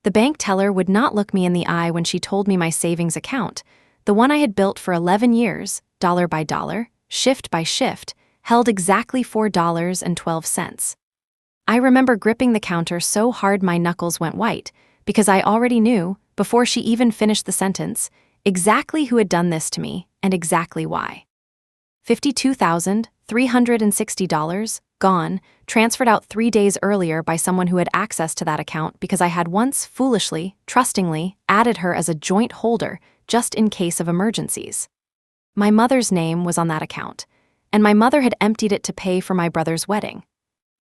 The bank teller would not look me in the eye when she told me my savings account, the one I had built for 11 years, dollar by dollar, shift by shift, held exactly $4.12. I remember gripping the counter so hard my knuckles went white, because I already knew, before she even finished the sentence, exactly who had done this to me and exactly why. $52,360, gone, transferred out 3 days earlier by someone who had access to that account because I had once foolishly, trustingly, added her as a joint holder just in case of emergencies. My mother's name was on that account, and my mother had emptied it to pay for my brother's wedding.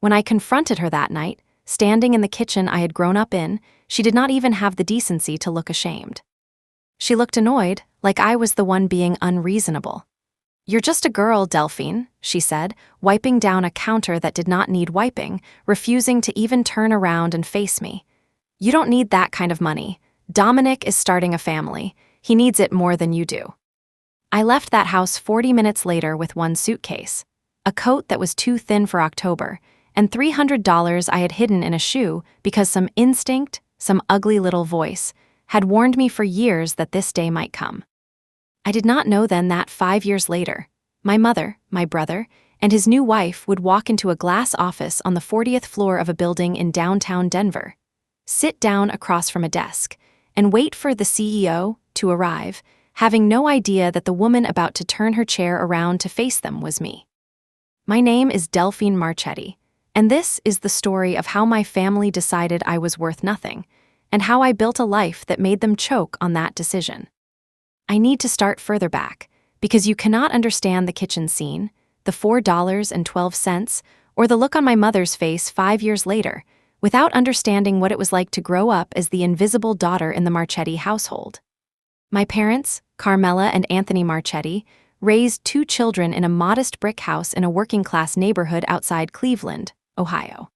When I confronted her that night, standing in the kitchen I had grown up in, she did not even have the decency to look ashamed. She looked annoyed, like I was the one being unreasonable. "You're just a girl, Delphine," she said, wiping down a counter that did not need wiping, refusing to even turn around and face me. "You don't need that kind of money. Dominic is starting a family. He needs it more than you do." I left that house 40 minutes later with one suitcase, a coat that was too thin for October, and $300 I had hidden in a shoe because some instinct, some ugly little voice, had warned me for years that this day might come. I did not know then that 5 years later, my mother, my brother, and his new wife would walk into a glass office on the 40th floor of a building in downtown Denver, sit down across from a desk, and wait for the CEO to arrive, having no idea that the woman about to turn her chair around to face them was me. My name is Delphine Marchetti, and this is the story of how my family decided I was worth nothing, and how I built a life that made them choke on that decision. I need to start further back, because you cannot understand the kitchen scene, the $4.12, or the look on my mother's face 5 years later, without understanding what it was like to grow up as the invisible daughter in the Marchetti household. My parents, Carmela and Anthony Marchetti, raised 2 children in a modest brick house in a working-class neighborhood outside Cleveland, Ohio.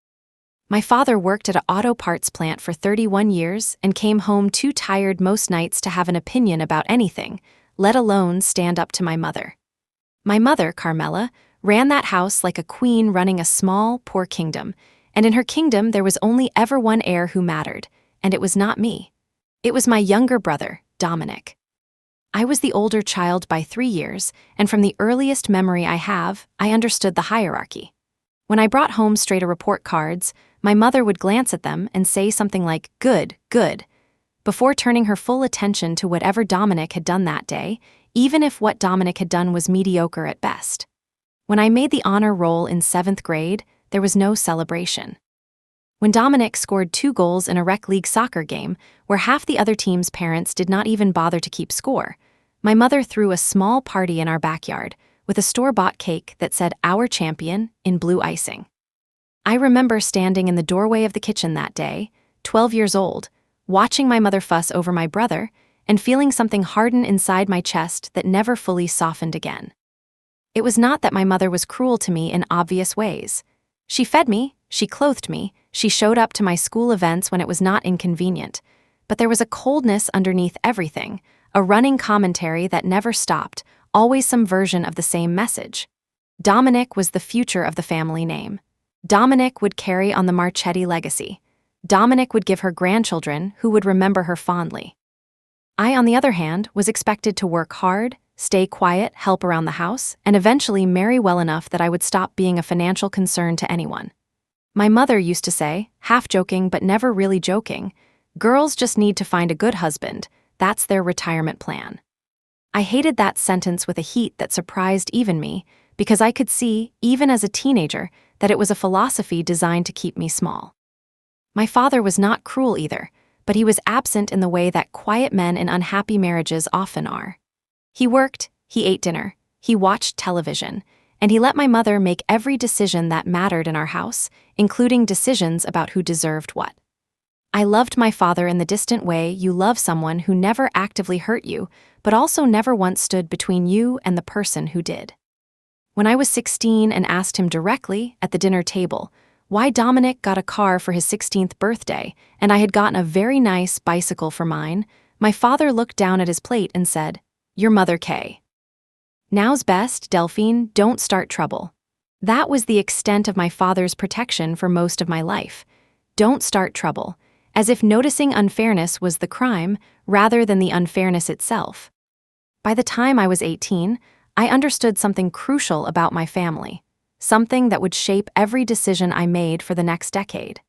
My father worked at an auto parts plant for 31 years and came home too tired most nights to have an opinion about anything, let alone stand up to my mother. My mother, Carmela, ran that house like a queen running a small, poor kingdom, and in her kingdom there was only ever one heir who mattered, and it was not me. It was my younger brother, Dominic. I was the older child by 3 years, and from the earliest memory I have, I understood the hierarchy. When I brought home straight-A report cards, my mother would glance at them and say something like, "Good, good," before turning her full attention to whatever Dominic had done that day, even if what Dominic had done was mediocre at best. When I made the honor roll in 7th grade, there was no celebration. When Dominic scored 2 goals in a rec league soccer game, where half the other team's parents did not even bother to keep score, my mother threw a small party in our backyard, with a store-bought cake that said "Our Champion" in blue icing. I remember standing in the doorway of the kitchen that day, 12 years old, watching my mother fuss over my brother, and feeling something harden inside my chest that never fully softened again. It was not that my mother was cruel to me in obvious ways. She fed me, she clothed me, she showed up to my school events when it was not inconvenient, but there was a coldness underneath everything, a running commentary that never stopped, always some version of the same message. Dominic was the future of the family name. Dominic would carry on the Marchetti legacy. Dominic would give her grandchildren who would remember her fondly. I, on the other hand, was expected to work hard, stay quiet, help around the house, and eventually marry well enough that I would stop being a financial concern to anyone. My mother used to say, half joking but never really joking, "Girls just need to find a good husband. That's their retirement plan." I hated that sentence with a heat that surprised even me, because I could see, even as a teenager, that it was a philosophy designed to keep me small. My father was not cruel either, but he was absent in the way that quiet men in unhappy marriages often are. He worked, he ate dinner, he watched television, and he let my mother make every decision that mattered in our house, including decisions about who deserved what. I loved my father in the distant way you love someone who never actively hurt you, but also never once stood between you and the person who did. When I was 16 and asked him directly, at the dinner table, why Dominic got a car for his 16th birthday and I had gotten a very nice bicycle for mine, my father looked down at his plate and said, "Your mother Kay. Now's best, Delphine, don't start trouble." That was the extent of my father's protection for most of my life. Don't start trouble. as if noticing unfairness was the crime rather than the unfairness itself. By the time I was 18, I understood something crucial about my family, something that would shape every decision I made for the next decade.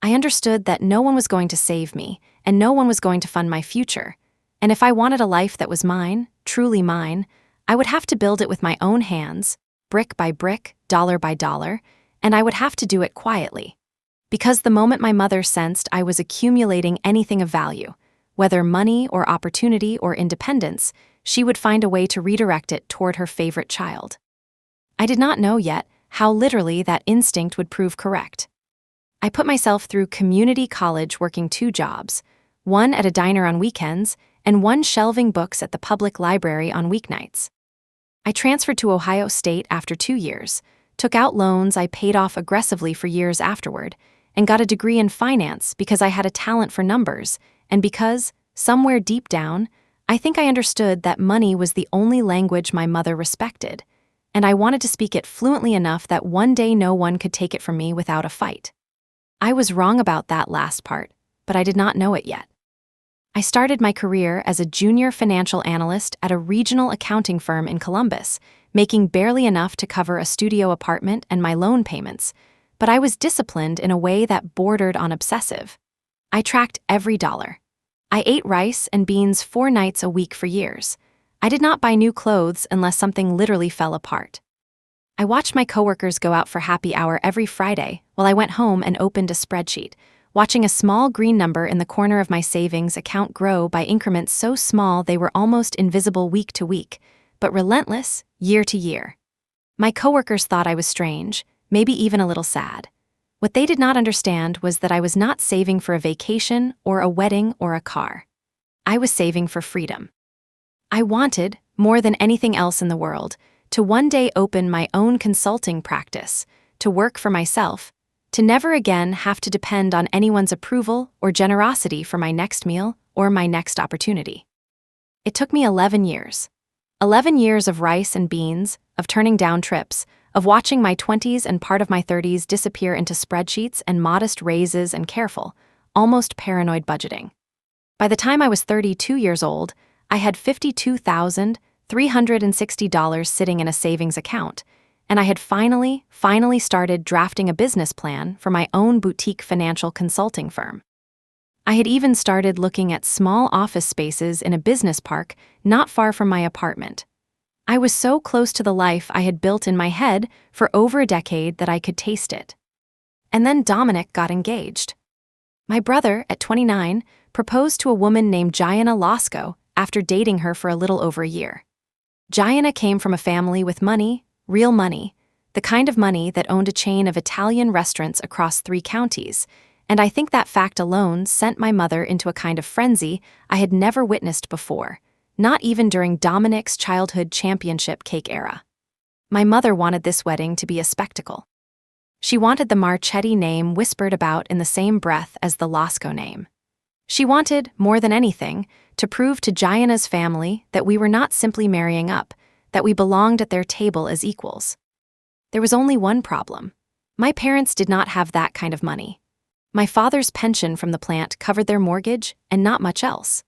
I understood that no one was going to save me, and no one was going to fund my future, and if I wanted a life that was mine, truly mine, I would have to build it with my own hands, brick by brick, dollar by dollar, and I would have to do it quietly. Because the moment my mother sensed I was accumulating anything of value, whether money or opportunity or independence, she would find a way to redirect it toward her favorite child. I did not know yet how literally that instinct would prove correct. I put myself through community college working 2 jobs, one at a diner on weekends and one shelving books at the public library on weeknights. I transferred to Ohio State after 2 years, took out loans I paid off aggressively for years afterward, and got a degree in finance because I had a talent for numbers, and because, somewhere deep down, I think I understood that money was the only language my mother respected, and I wanted to speak it fluently enough that one day no one could take it from me without a fight. I was wrong about that last part, but I did not know it yet. I started my career as a junior financial analyst at a regional accounting firm in Columbus, making barely enough to cover a studio apartment and my loan payments, but I was disciplined in a way that bordered on obsessive. I tracked every dollar. I ate rice and beans 4 nights a week for years. I did not buy new clothes unless something literally fell apart. I watched my coworkers go out for happy hour every Friday while I went home and opened a spreadsheet, watching a small green number in the corner of my savings account grow by increments so small they were almost invisible week to week, but relentless year to year. My coworkers thought I was strange, maybe even a little sad. What they did not understand was that I was not saving for a vacation or a wedding or a car. I was saving for freedom. I wanted, more than anything else in the world, to one day open my own consulting practice, to work for myself, to never again have to depend on anyone's approval or generosity for my next meal or my next opportunity. It took me 11 years. 11 years of rice and beans, of turning down trips, of watching my 20s and part of my 30s disappear into spreadsheets and modest raises and careful, almost paranoid budgeting. By the time I was 32 years old, I had $52,360 sitting in a savings account, and I had finally started drafting a business plan for my own boutique financial consulting firm. I had even started looking at small office spaces in a business park not far from my apartment. I was so close to the life I had built in my head for over a decade that I could taste it. And then Dominic got engaged. My brother, at 29, proposed to a woman named Gianna Lasco after dating her for a little over a year. Gianna came from a family with money, real money, the kind of money that owned a chain of Italian restaurants across 3 counties, and I think that fact alone sent my mother into a kind of frenzy I had never witnessed before, not even during Dominic's childhood championship cake era. My mother wanted this wedding to be a spectacle. She wanted the Marchetti name whispered about in the same breath as the Lasco name. She wanted, more than anything, to prove to Gianna's family that we were not simply marrying up, that we belonged at their table as equals. There was only one problem. My parents did not have that kind of money. My father's pension from the plant covered their mortgage and not much else.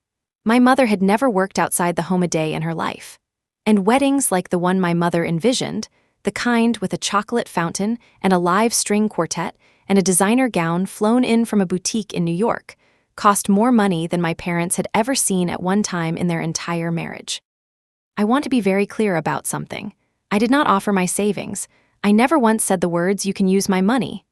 My mother had never worked outside the home a day in her life. And weddings like the one my mother envisioned, the kind with a chocolate fountain and a live string quartet and a designer gown flown in from a boutique in New York, cost more money than my parents had ever seen at one time in their entire marriage. I want to be very clear about something. I did not offer my savings. I never once said the words, "You can use my money."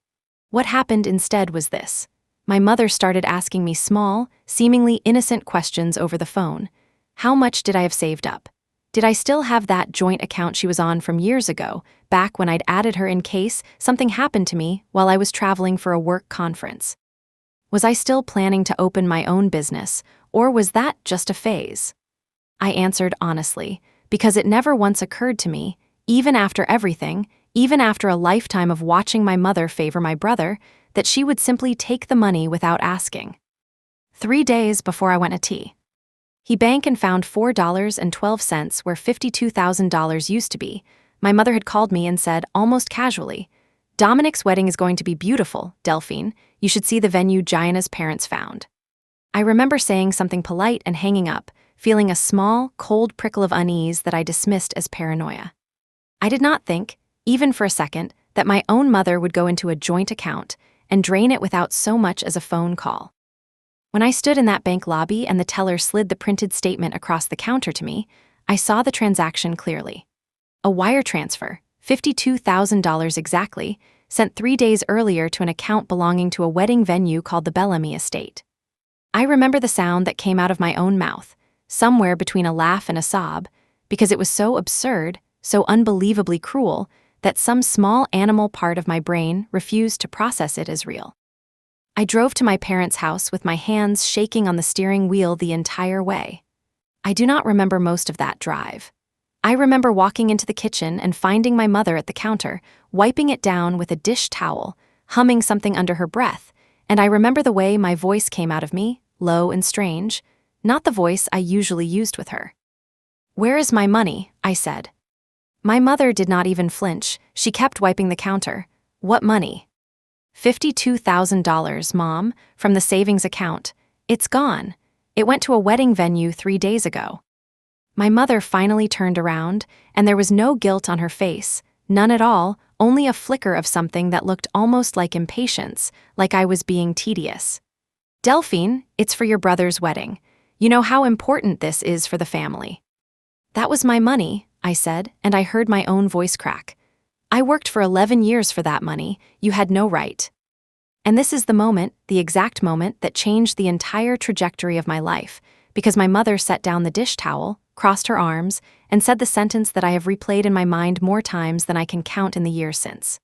What happened instead was this. My mother started asking me small, seemingly innocent questions over the phone. How much did I have saved up? Did I still have that joint account she was on from years ago, back when I'd added her in case something happened to me while I was traveling for a work conference? Was I still planning to open my own business, or was that just a phase? I answered honestly, because it never once occurred to me, even after everything, even after a lifetime of watching my mother favor my brother, that she would simply take the money without asking. 3 days before I went to tea, he bank and found $4.12 where $52,000 used to be. My mother had called me and said, almost casually, Dominic's wedding is going to be beautiful, Delphine. You should see the venue Gianna's parents found. I remember saying something polite and hanging up, feeling a small, cold prickle of unease that I dismissed as paranoia. I did not think, even for a second, that my own mother would go into a joint account and drain it without so much as a phone call. When I stood in that bank lobby and the teller slid the printed statement across the counter to me, I saw the transaction clearly. A wire transfer, $52,000 exactly, sent 3 days earlier to an account belonging to a wedding venue called the Bellamy Estate. I remember the sound that came out of my own mouth, somewhere between a laugh and a sob, because it was so absurd, so unbelievably cruel, that some small animal part of my brain refused to process it as real. I drove to my parents' house with my hands shaking on the steering wheel the entire way. I do not remember most of that drive. I remember walking into the kitchen and finding my mother at the counter, wiping it down with a dish towel, humming something under her breath, and I remember the way my voice came out of me, low and strange, not the voice I usually used with her. "Where is my money?" I said. My mother did not even flinch. She kept wiping the counter. "What money?" $52,000, Mom, from the savings account. It's gone. It went to a wedding venue 3 days ago. My mother finally turned around, and there was no guilt on her face, none at all, only a flicker of something that looked almost like impatience, like I was being tedious. "Delphine, it's for your brother's wedding. You know how important this is for the family." "That was my money," I said, and I heard my own voice crack. "I worked for 11 years for that money. You had no right." And this is the moment, the exact moment, that changed the entire trajectory of my life, because my mother set down the dish towel, crossed her arms, and said the sentence that I have replayed in my mind more times than I can count in the years since.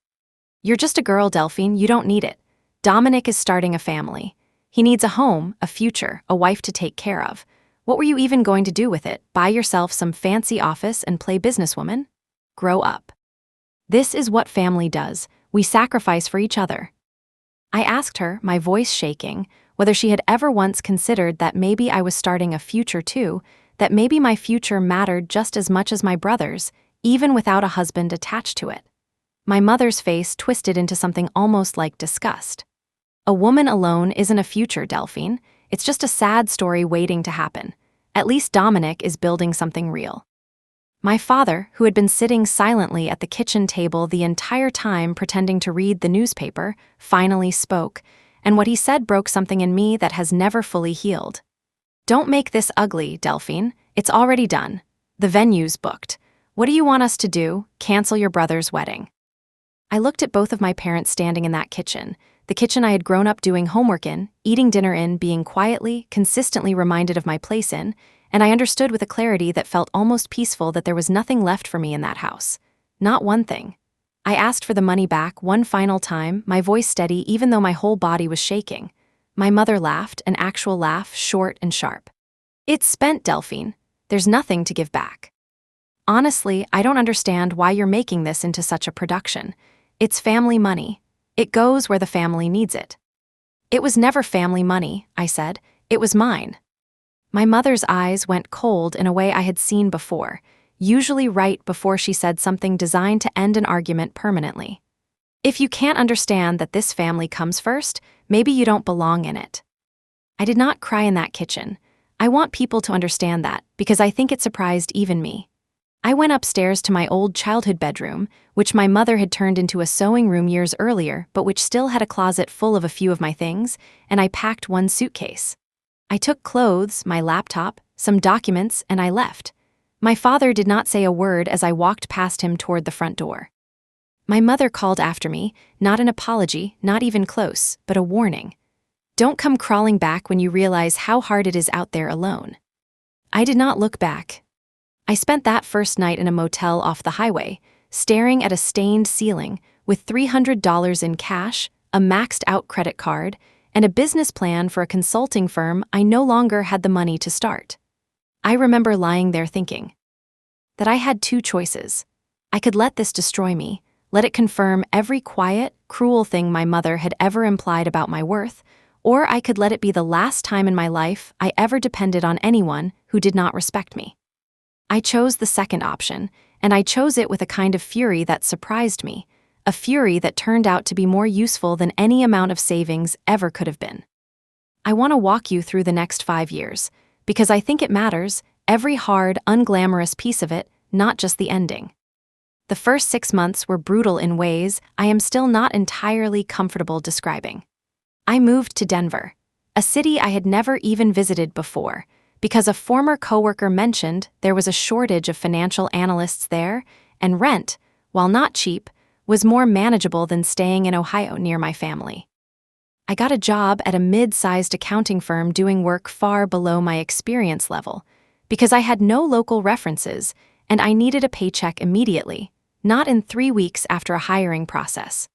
"You're just a girl, Delphine. You don't need it. Dominic is starting a family. He needs a home, a future, a wife to take care of. What were you even going to do with it? Buy yourself some fancy office and play businesswoman? Grow up. This is what family does. We sacrifice for each other." I asked her, my voice shaking, whether she had ever once considered that maybe I was starting a future too, that maybe my future mattered just as much as my brother's, even without a husband attached to it. My mother's face twisted into something almost like disgust. "A woman alone isn't a future, Delphine. It's just a sad story waiting to happen. At least Dominic is building something real." My father, who had been sitting silently at the kitchen table the entire time pretending to read the newspaper, finally spoke, and what he said broke something in me that has never fully healed. "Don't make this ugly, Delphine. It's already done. The venue's booked. What do you want us to do? Cancel your brother's wedding?" I looked at both of my parents standing in that kitchen, the kitchen I had grown up doing homework in, eating dinner in, being quietly, consistently reminded of my place in, and I understood with a clarity that felt almost peaceful that there was nothing left for me in that house. Not one thing. I asked for the money back one final time, my voice steady even though my whole body was shaking. My mother laughed, an actual laugh, short and sharp. "It's spent, Delphine. There's nothing to give back. Honestly, I don't understand why you're making this into such a production. It's family money. It goes where the family needs it." "It was never family money," I said. "It was mine." My mother's eyes went cold in a way I had seen before, usually right before she said something designed to end an argument permanently. "If you can't understand that this family comes first, maybe you don't belong in it." I did not cry in that kitchen. I want people to understand that, because I think it surprised even me. I went upstairs to my old childhood bedroom, which my mother had turned into a sewing room years earlier, but which still had a closet full of a few of my things, and I packed one suitcase. I took clothes, my laptop, some documents, and I left. My father did not say a word as I walked past him toward the front door. My mother called after me, not an apology, not even close, but a warning. "Don't come crawling back when you realize how hard it is out there alone." I did not look back. I spent that first night in a motel off the highway, staring at a stained ceiling, with $300 in cash, a maxed-out credit card, and a business plan for a consulting firm I no longer had the money to start. I remember lying there thinking that I had two choices. I could let this destroy me, let it confirm every quiet, cruel thing my mother had ever implied about my worth, or I could let it be the last time in my life I ever depended on anyone who did not respect me. I chose the second option, and I chose it with a kind of fury that surprised me, a fury that turned out to be more useful than any amount of savings ever could have been. I want to walk you through the next 5 years, because I think it matters, every hard, unglamorous piece of it, not just the ending. The first 6 months were brutal in ways I am still not entirely comfortable describing. I moved to Denver, a city I had never even visited before, because a former coworker mentioned there was a shortage of financial analysts there, and rent, while not cheap, was more manageable than staying in Ohio near my family. I got a job at a mid-sized accounting firm doing work far below my experience level, because I had no local references and I needed a paycheck immediately, not in 3 weeks after a hiring process.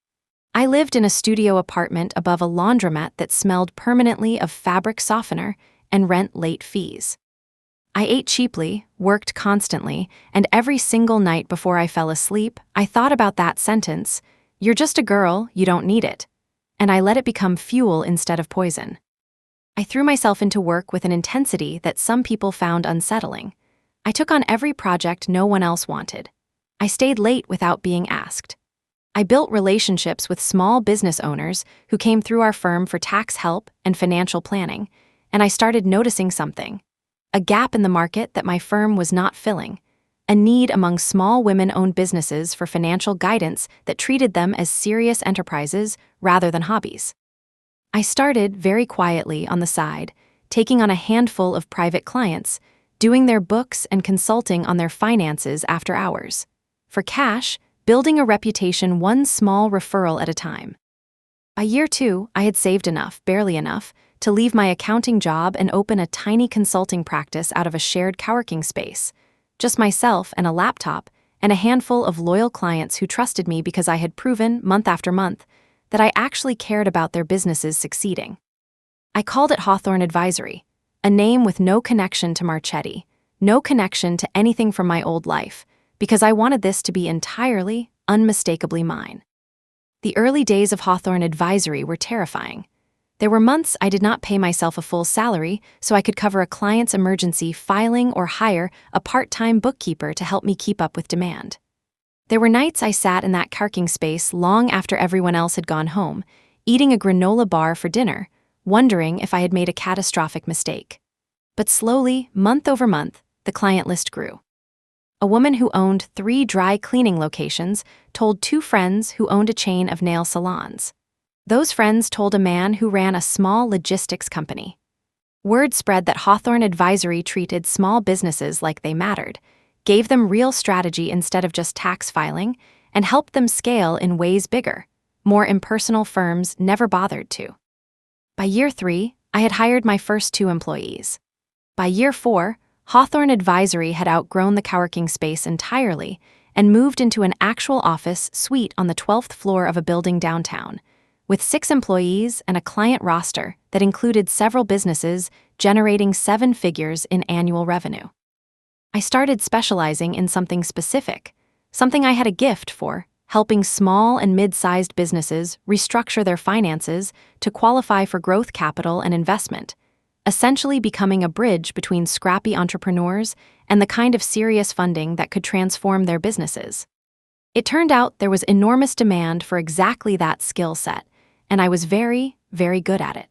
I lived in a studio apartment above a laundromat that smelled permanently of fabric softener and rent late fees. I ate cheaply, worked constantly, and every single night before I fell asleep, I thought about that sentence, "You're just a girl, you don't need it," and I let it become fuel instead of poison. I threw myself into work with an intensity that some people found unsettling. I took on every project no one else wanted. I stayed late without being asked. I built relationships with small business owners who came through our firm for tax help and financial planning, and I started noticing something. A gap in the market that my firm was not filling, a need among small women-owned businesses for financial guidance that treated them as serious enterprises rather than hobbies. I started very quietly on the side, taking on a handful of private clients, doing their books and consulting on their finances after hours. For cash, building a reputation one small referral at a time. By year 2, I had saved enough, barely enough, to leave my accounting job and open a tiny consulting practice out of a shared coworking space. Just myself and a laptop, and a handful of loyal clients who trusted me because I had proven, month after month, that I actually cared about their businesses succeeding. I called it Hawthorne Advisory, a name with no connection to Marchetti, no connection to anything from my old life, because I wanted this to be entirely, unmistakably mine. The early days of Hawthorne Advisory were terrifying. There were months I did not pay myself a full salary so I could cover a client's emergency filing or hire a part-time bookkeeper to help me keep up with demand. There were nights I sat in that parking space long after everyone else had gone home, eating a granola bar for dinner, wondering if I had made a catastrophic mistake. But slowly, month over month, the client list grew. A woman who owned 3 dry cleaning locations told 2 friends who owned a chain of nail salons. Those friends told a man who ran a small logistics company. Word spread that Hawthorne Advisory treated small businesses like they mattered, gave them real strategy instead of just tax filing, and helped them scale in ways bigger, more impersonal firms never bothered to. By year 3, I had hired my first 2 employees. By year 4, Hawthorne Advisory had outgrown the coworking space entirely and moved into an actual office suite on the 12th floor of a building downtown, with 6 employees and a client roster that included several businesses generating 7 figures in annual revenue. I started specializing in something specific, something I had a gift for, helping small and mid-sized businesses restructure their finances to qualify for growth capital and investment, essentially becoming a bridge between scrappy entrepreneurs and the kind of serious funding that could transform their businesses. It turned out there was enormous demand for exactly that skill set, and I was very, very good at it.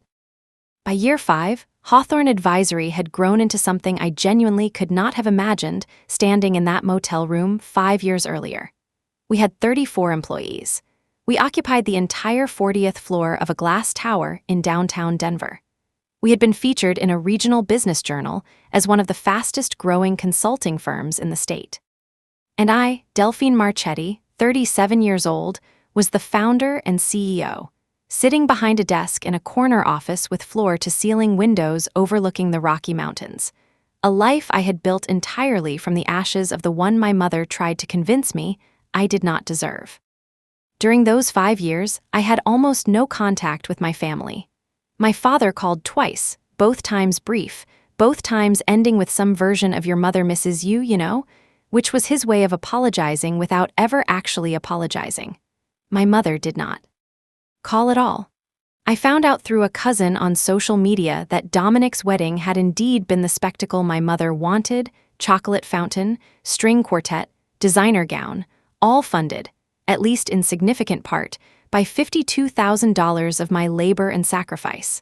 By year 5, Hawthorne Advisory had grown into something I genuinely could not have imagined standing in that motel room 5 years earlier. We had 34 employees. We occupied the entire 40th floor of a glass tower in downtown Denver. We had been featured in a regional business journal as one of the fastest-growing consulting firms in the state. And I, Delphine Marchetti, 37 years old, was the founder and CEO, sitting behind a desk in a corner office with floor-to-ceiling windows overlooking the Rocky Mountains, a life I had built entirely from the ashes of the one my mother tried to convince me I did not deserve. During those 5 years, I had almost no contact with my family. My father called twice, both times brief, both times ending with some version of "your mother misses you, you know," which was his way of apologizing without ever actually apologizing. My mother did not call at all. I found out through a cousin on social media that Dominic's wedding had indeed been the spectacle my mother wanted: chocolate fountain, string quartet, designer gown, all funded, at least in significant part, by $52,000 of my labor and sacrifice.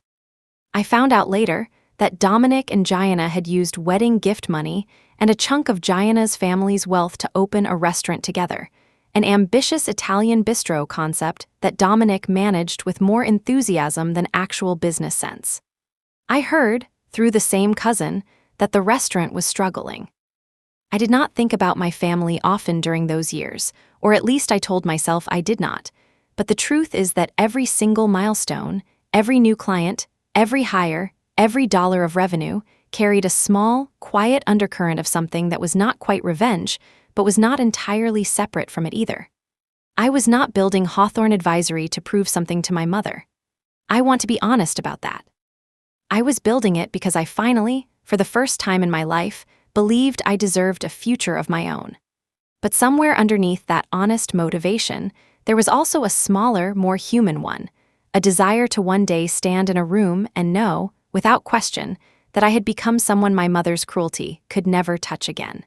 I found out later that Dominic and Gianna had used wedding gift money and a chunk of Gianna's family's wealth to open a restaurant together, an ambitious Italian bistro concept that Dominic managed with more enthusiasm than actual business sense. I heard, through the same cousin, that the restaurant was struggling. I did not think about my family often during those years, or at least I told myself I did not, but the truth is that every single milestone, every new client, every hire, every dollar of revenue carried a small, quiet undercurrent of something that was not quite revenge, but was not entirely separate from it either. I was not building Hawthorne Advisory to prove something to my mother. I want to be honest about that. I was building it because I finally, for the first time in my life, believed I deserved a future of my own. But somewhere underneath that honest motivation, there was also a smaller, more human one, a desire to one day stand in a room and know, without question, that I had become someone my mother's cruelty could never touch again.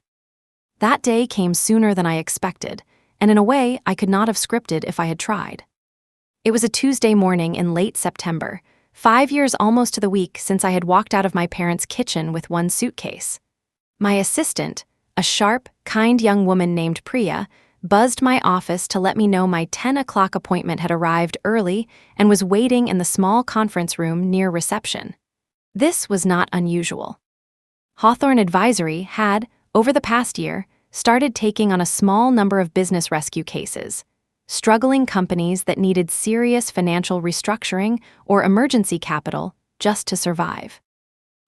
That day came sooner than I expected, and in a way I could not have scripted if I had tried. It was a Tuesday morning in late September, 5 years almost to the week since I had walked out of my parents' kitchen with one suitcase. My assistant, a sharp, kind young woman named Priya, buzzed my office to let me know my 10 o'clock appointment had arrived early and was waiting in the small conference room near reception. This was not unusual. Hawthorne Advisory had, over the past year, started taking on a small number of business rescue cases, struggling companies that needed serious financial restructuring or emergency capital just to survive.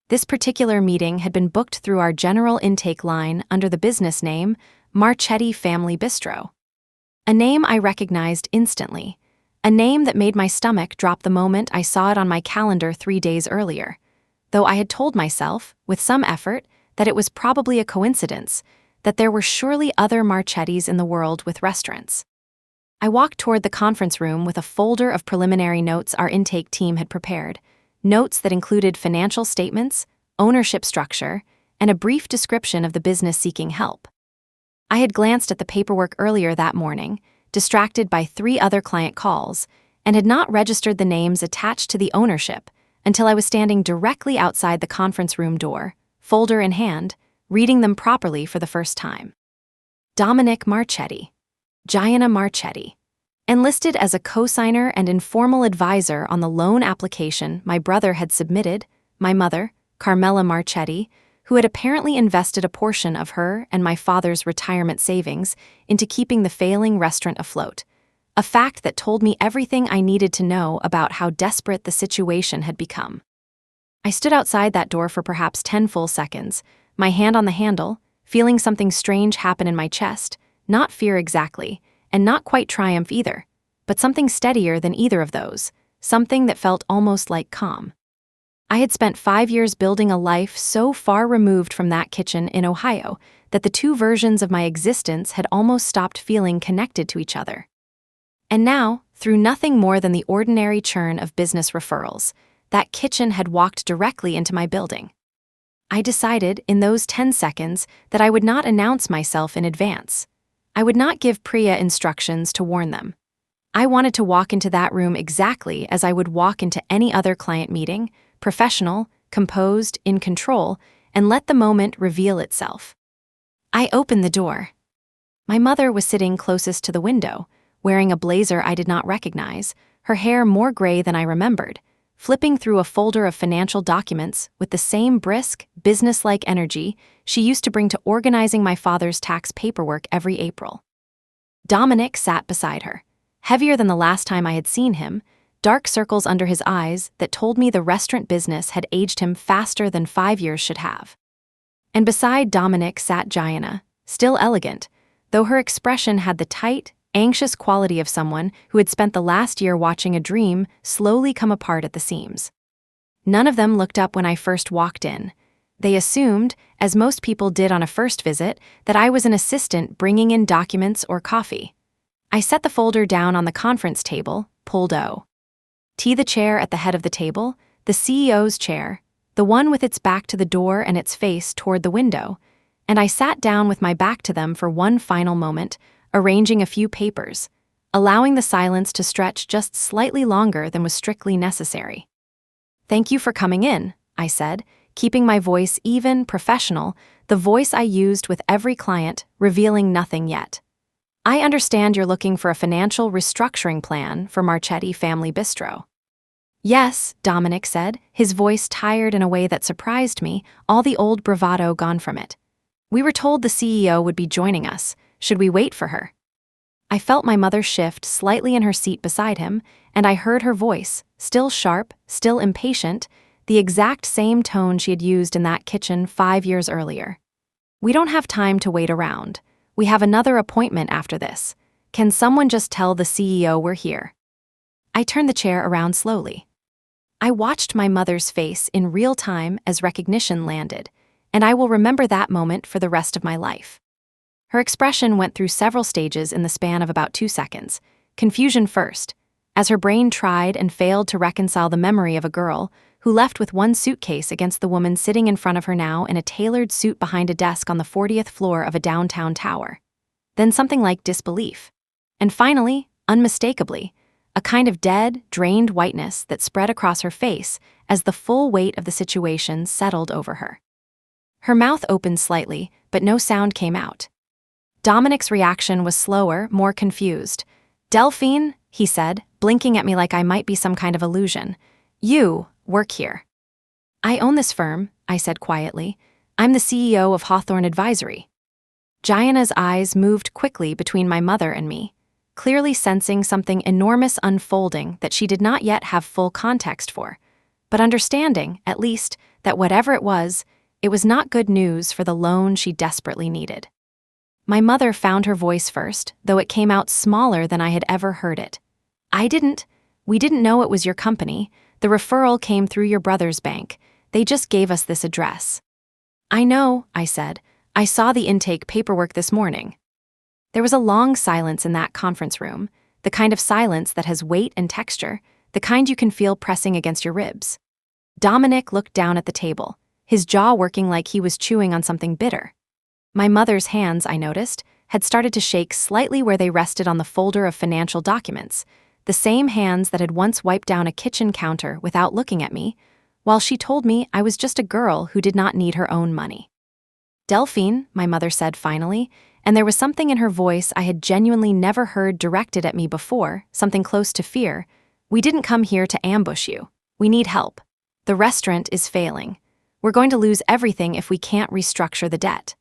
This particular meeting had been booked through our general intake line under the business name Marchetti Family Bistro. A name I recognized instantly, a name that made my stomach drop the moment I saw it on my calendar 3 days earlier, though I had told myself, with some effort, that it was probably a coincidence, that there were surely other Marchettis in the world with restaurants. I walked toward the conference room with a folder of preliminary notes our intake team had prepared, notes that included financial statements, ownership structure, and a brief description of the business seeking help. I had glanced at the paperwork earlier that morning, distracted by 3 other client calls, and had not registered the names attached to the ownership until I was standing directly outside the conference room door, folder in hand, reading them properly for the first time. Dominic Marchetti, Gianna Marchetti, enlisted as a co-signer and informal advisor on the loan application my brother had submitted, my mother, Carmela Marchetti, who had apparently invested a portion of her and my father's retirement savings into keeping the failing restaurant afloat, a fact that told me everything I needed to know about how desperate the situation had become. I stood outside that door for perhaps 10 full seconds, my hand on the handle, feeling something strange happen in my chest, not fear exactly, and not quite triumph either, but something steadier than either of those, something that felt almost like calm. I had spent 5 years building a life so far removed from that kitchen in Ohio that the two versions of my existence had almost stopped feeling connected to each other. And now, through nothing more than the ordinary churn of business referrals, that kitchen had walked directly into my building. I decided, in those 10 seconds, that I would not announce myself in advance. I would not give Priya instructions to warn them. I wanted to walk into that room exactly as I would walk into any other client meeting, professional, composed, in control, and let the moment reveal itself. I opened the door. My mother was sitting closest to the window, wearing a blazer I did not recognize, her hair more gray than I remembered, flipping through a folder of financial documents with the same brisk, businesslike energy she used to bring to organizing my father's tax paperwork every April. Dominic sat beside her, heavier than the last time I had seen him, dark circles under his eyes that told me the restaurant business had aged him faster than 5 years should have. And beside Dominic sat Gianna, still elegant, though her expression had the tight, anxious quality of someone who had spent the last year watching a dream slowly come apart at the seams. None of them looked up when I first walked in. They assumed, as most people did on a first visit, that I was an assistant bringing in documents or coffee. I set the folder down on the conference table, pulled O. T the chair at the head of the table, the CEO's chair, the one with its back to the door and its face toward the window, and I sat down with my back to them for one final moment, arranging a few papers, allowing the silence to stretch just slightly longer than was strictly necessary. "Thank you for coming in," I said, keeping my voice even, professional, the voice I used with every client, revealing nothing yet. "I understand you're looking for a financial restructuring plan for Marchetti Family Bistro." "Yes," Dominic said, his voice tired in a way that surprised me, all the old bravado gone from it. "We were told the CEO would be joining us. Should we wait for her?" I felt my mother shift slightly in her seat beside him, and I heard her voice, still sharp, still impatient, the exact same tone she had used in that kitchen 5 years earlier. "We don't have time to wait around. We have another appointment after this. Can someone just tell the CEO we're here?" I turned the chair around slowly. I watched my mother's face in real time as recognition landed, and I will remember that moment for the rest of my life. Her expression went through several stages in the span of about 2 seconds. Confusion first, as her brain tried and failed to reconcile the memory of a girl who left with one suitcase against the woman sitting in front of her now in a tailored suit behind a desk on the 40th floor of a downtown tower. Then something like disbelief. And finally, unmistakably, a kind of dead, drained whiteness that spread across her face as the full weight of the situation settled over her. Her mouth opened slightly, but no sound came out. Dominic's reaction was slower, more confused. "Delphine," he said, blinking at me like I might be some kind of illusion. "You work here." "I own this firm," I said quietly. "I'm the CEO of Hawthorne Advisory." Gianna's eyes moved quickly between my mother and me, clearly sensing something enormous unfolding that she did not yet have full context for, but understanding, at least, that whatever it was not good news for the loan she desperately needed. My mother found her voice first, though it came out smaller than I had ever heard it. We didn't know it was your company. The referral came through your brother's bank. They just gave us this address." "I know," I said. "I saw the intake paperwork this morning." There was a long silence in that conference room, the kind of silence that has weight and texture, the kind you can feel pressing against your ribs. Dominic looked down at the table, his jaw working like he was chewing on something bitter. My mother's hands, I noticed, had started to shake slightly where they rested on the folder of financial documents, the same hands that had once wiped down a kitchen counter without looking at me, while she told me I was just a girl who did not need her own money. "Delphine," my mother said finally, and there was something in her voice I had genuinely never heard directed at me before, something close to fear. "We didn't come here to ambush you. We need help. The restaurant is failing. We're going to lose everything if we can't restructure the debt.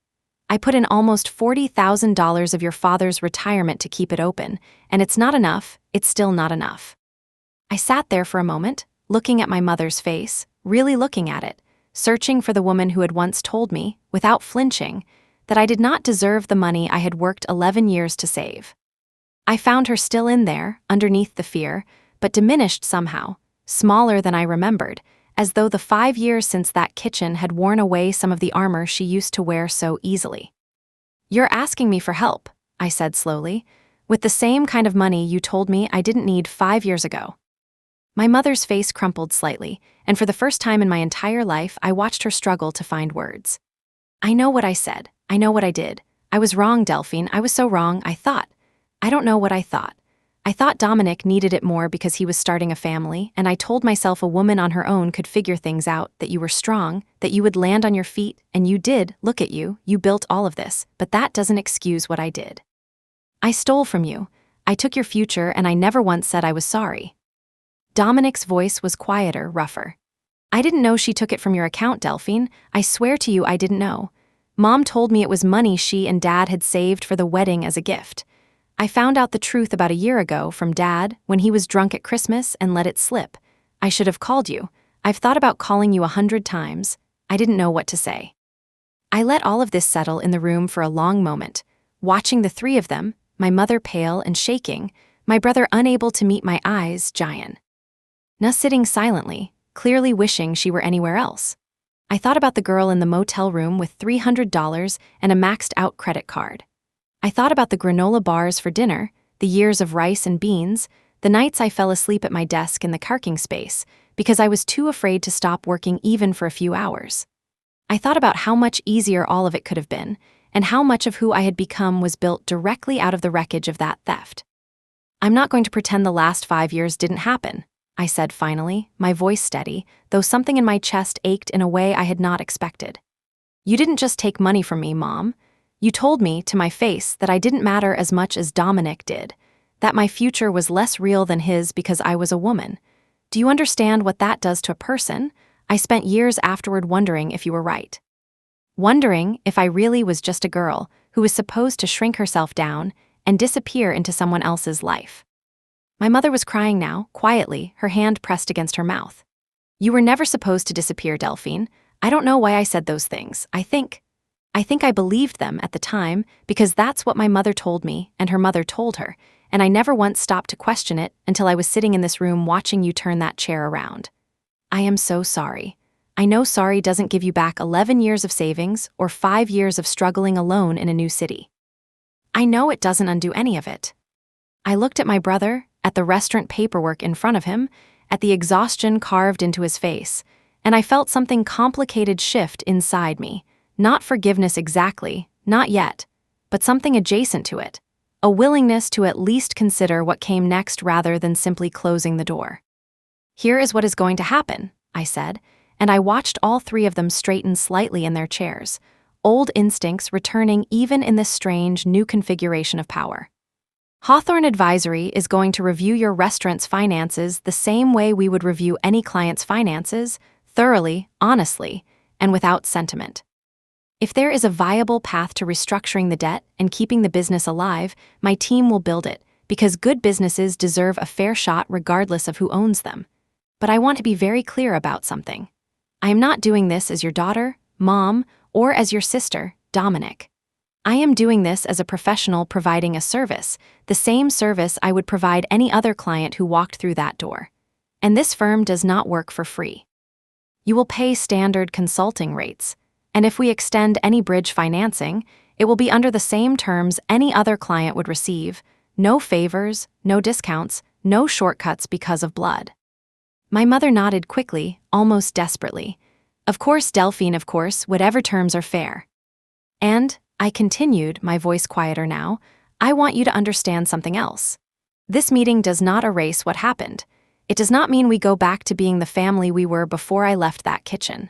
I put in almost $40,000 of your father's retirement to keep it open, and it's not enough, it's still not enough." I sat there for a moment, looking at my mother's face, really looking at it, searching for the woman who had once told me, without flinching, that I did not deserve the money I had worked 11 years to save. I found her still in there, underneath the fear, but diminished somehow, smaller than I remembered, as though the 5 years since that kitchen had worn away some of the armor she used to wear so easily. "You're asking me for help," I said slowly, "with the same kind of money you told me I didn't need 5 years ago." My mother's face crumpled slightly, and for the first time in my entire life I watched her struggle to find words. "I know what I said. I know what I did. I was wrong, Delphine. I was so wrong, I thought. I don't know what I thought. I thought Dominic needed it more because he was starting a family, and I told myself a woman on her own could figure things out, that you were strong, that you would land on your feet, and you did. Look at you, you built all of this, but that doesn't excuse what I did. I stole from you. I took your future, and I never once said I was sorry." Dominic's voice was quieter, rougher. "I didn't know she took it from your account, Delphine. I swear to you I didn't know. Mom told me it was money she and Dad had saved for the wedding as a gift. I found out the truth about a year ago from Dad when he was drunk at Christmas and let it slip. I should have called you. I've thought about calling you 100 times. I didn't know what to say." I let all of this settle in the room for a long moment, watching the three of them, my mother pale and shaking, my brother unable to meet my eyes, Gianna sitting silently, clearly wishing she were anywhere else. I thought about the girl in the motel room with $300 and a maxed-out credit card. I thought about the granola bars for dinner, the years of rice and beans, the nights I fell asleep at my desk in the parking space because I was too afraid to stop working even for a few hours. I thought about how much easier all of it could have been, and how much of who I had become was built directly out of the wreckage of that theft. I'm not going to pretend the last 5 years didn't happen, I said finally, my voice steady, though something in my chest ached in a way I had not expected. You didn't just take money from me, Mom. You told me, to my face, that I didn't matter as much as Dominic did, that my future was less real than his because I was a woman. Do you understand what that does to a person? I spent years afterward wondering if you were right. Wondering if I really was just a girl who was supposed to shrink herself down and disappear into someone else's life. My mother was crying now, quietly, her hand pressed against her mouth. You were never supposed to disappear, Delphine. I don't know why I said those things. I think I believed them at the time because that's what my mother told me and her mother told her, and I never once stopped to question it until I was sitting in this room watching you turn that chair around. I am so sorry. I know sorry doesn't give you back 11 years of savings or 5 years of struggling alone in a new city. I know it doesn't undo any of it. I looked at my brother, at the restaurant paperwork in front of him, at the exhaustion carved into his face, and I felt something complicated shift inside me. Not forgiveness exactly, not yet, but something adjacent to it. A willingness to at least consider what came next rather than simply closing the door. Here is what is going to happen, I said, and I watched all three of them straighten slightly in their chairs, old instincts returning even in this strange new configuration of power. Hawthorne Advisory is going to review your restaurant's finances the same way we would review any client's finances, thoroughly, honestly, and without sentiment. If there is a viable path to restructuring the debt and keeping the business alive, my team will build it, because good businesses deserve a fair shot regardless of who owns them. But I want to be very clear about something. I am not doing this as your daughter, mom, or as your sister, Dominic. I am doing this as a professional providing a service, the same service I would provide any other client who walked through that door. And this firm does not work for free. You will pay standard consulting rates, and if we extend any bridge financing, it will be under the same terms any other client would receive, no favors, no discounts, no shortcuts because of blood. My mother nodded quickly, almost desperately. Of course, Delphine, of course, whatever terms are fair. And, I continued, my voice quieter now, I want you to understand something else. This meeting does not erase what happened. It does not mean we go back to being the family we were before I left that kitchen.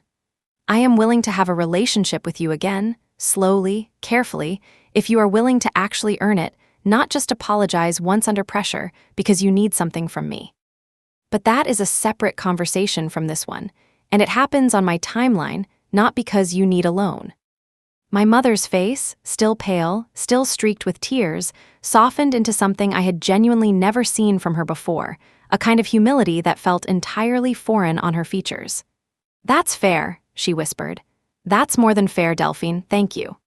I am willing to have a relationship with you again, slowly, carefully, if you are willing to actually earn it, not just apologize once under pressure because you need something from me. But that is a separate conversation from this one, and it happens on my timeline, not because you need a loan. My mother's face, still pale, still streaked with tears, softened into something I had genuinely never seen from her before, a kind of humility that felt entirely foreign on her features. That's fair, she whispered. That's more than fair, Delphine, thank you.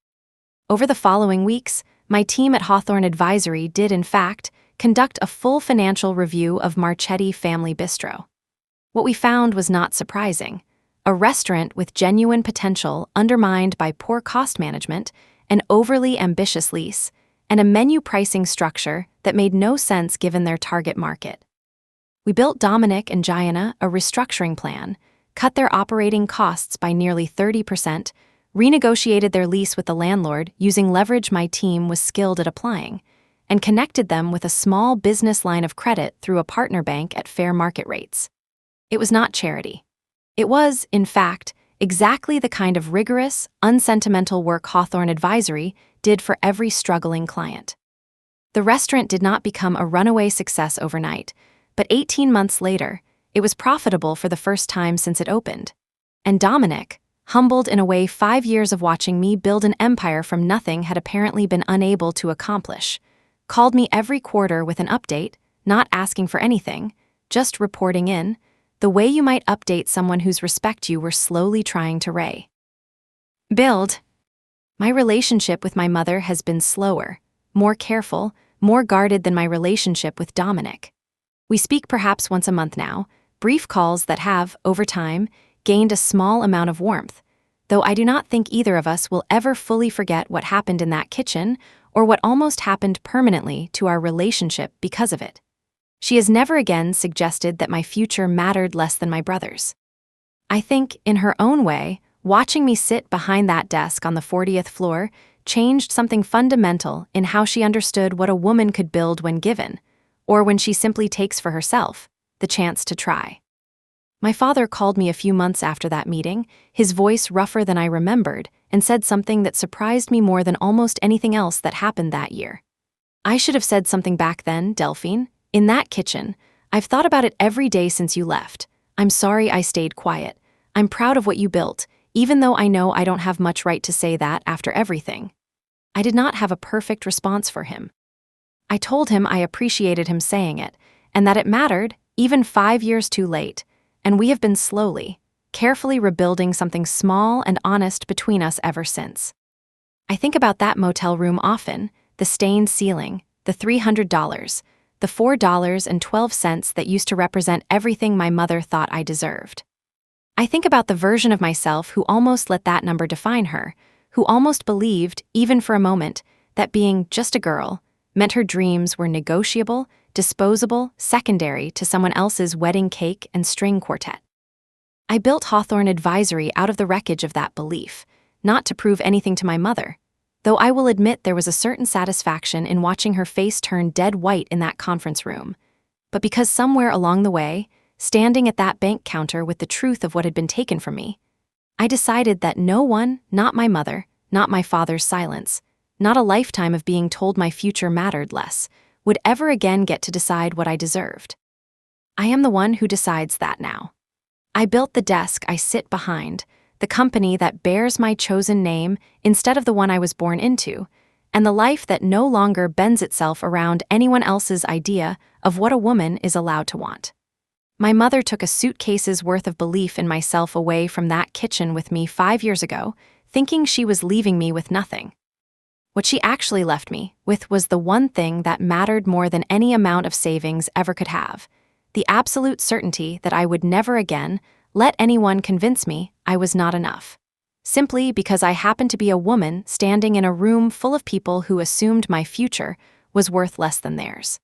Over the following weeks, my team at Hawthorne Advisory did, in fact, conduct a full financial review of Marchetti Family Bistro. What we found was not surprising. A restaurant with genuine potential undermined by poor cost management, an overly ambitious lease, and a menu pricing structure that made no sense given their target market. We built Dominic and Gianna a restructuring plan, cut their operating costs by nearly 30%, renegotiated their lease with the landlord using leverage my team was skilled at applying, and connected them with a small business line of credit through a partner bank at fair market rates. It was not charity. It was, in fact, exactly the kind of rigorous, unsentimental work Hawthorne Advisory did for every struggling client. The restaurant did not become a runaway success overnight, but 18 months later, it was profitable for the first time since it opened. And Dominic, humbled in a way 5 years of watching me build an empire from nothing had apparently been unable to accomplish, called me every quarter with an update, not asking for anything, just reporting in, the way you might update someone whose respect you were slowly trying to build. My relationship with my mother has been slower, more careful, more guarded than my relationship with Dominic. We speak perhaps once a month now, brief calls that have, over time, gained a small amount of warmth, though I do not think either of us will ever fully forget what happened in that kitchen or what almost happened permanently to our relationship because of it. She has never again suggested that my future mattered less than my brother's. I think, in her own way, watching me sit behind that desk on the 40th floor changed something fundamental in how she understood what a woman could build when given, or when she simply takes for herself the chance to try. My father called me a few months after that meeting, his voice rougher than I remembered, and said something that surprised me more than almost anything else that happened that year. I should have said something back then, Delphine. In that kitchen, I've thought about it every day since you left. I'm sorry I stayed quiet. I'm proud of what you built, even though I know I don't have much right to say that after everything. I did not have a perfect response for him. I told him I appreciated him saying it, and that it mattered, even 5 years too late, and we have been slowly, carefully rebuilding something small and honest between us ever since. I think about that motel room often, the stained ceiling, the $300, the $4.12 that used to represent everything my mother thought I deserved. I think about the version of myself who almost let that number define her, who almost believed, even for a moment, that being just a girl meant her dreams were negotiable, disposable, secondary to someone else's wedding cake and string quartet. I built Hawthorne Advisory out of the wreckage of that belief, not to prove anything to my mother, though I will admit there was a certain satisfaction in watching her face turn dead white in that conference room, but because somewhere along the way, standing at that bank counter with the truth of what had been taken from me, I decided that no one, not my mother, not my father's silence, not a lifetime of being told my future mattered less, would ever again get to decide what I deserved. I am the one who decides that now. I built the desk I sit behind, the company that bears my chosen name instead of the one I was born into, and the life that no longer bends itself around anyone else's idea of what a woman is allowed to want. My mother took a suitcase's worth of belief in myself away from that kitchen with me 5 years ago, thinking she was leaving me with nothing. What she actually left me with was the one thing that mattered more than any amount of savings ever could have, the absolute certainty that I would never again let anyone convince me I was not enough, simply because I happened to be a woman standing in a room full of people who assumed my future was worth less than theirs.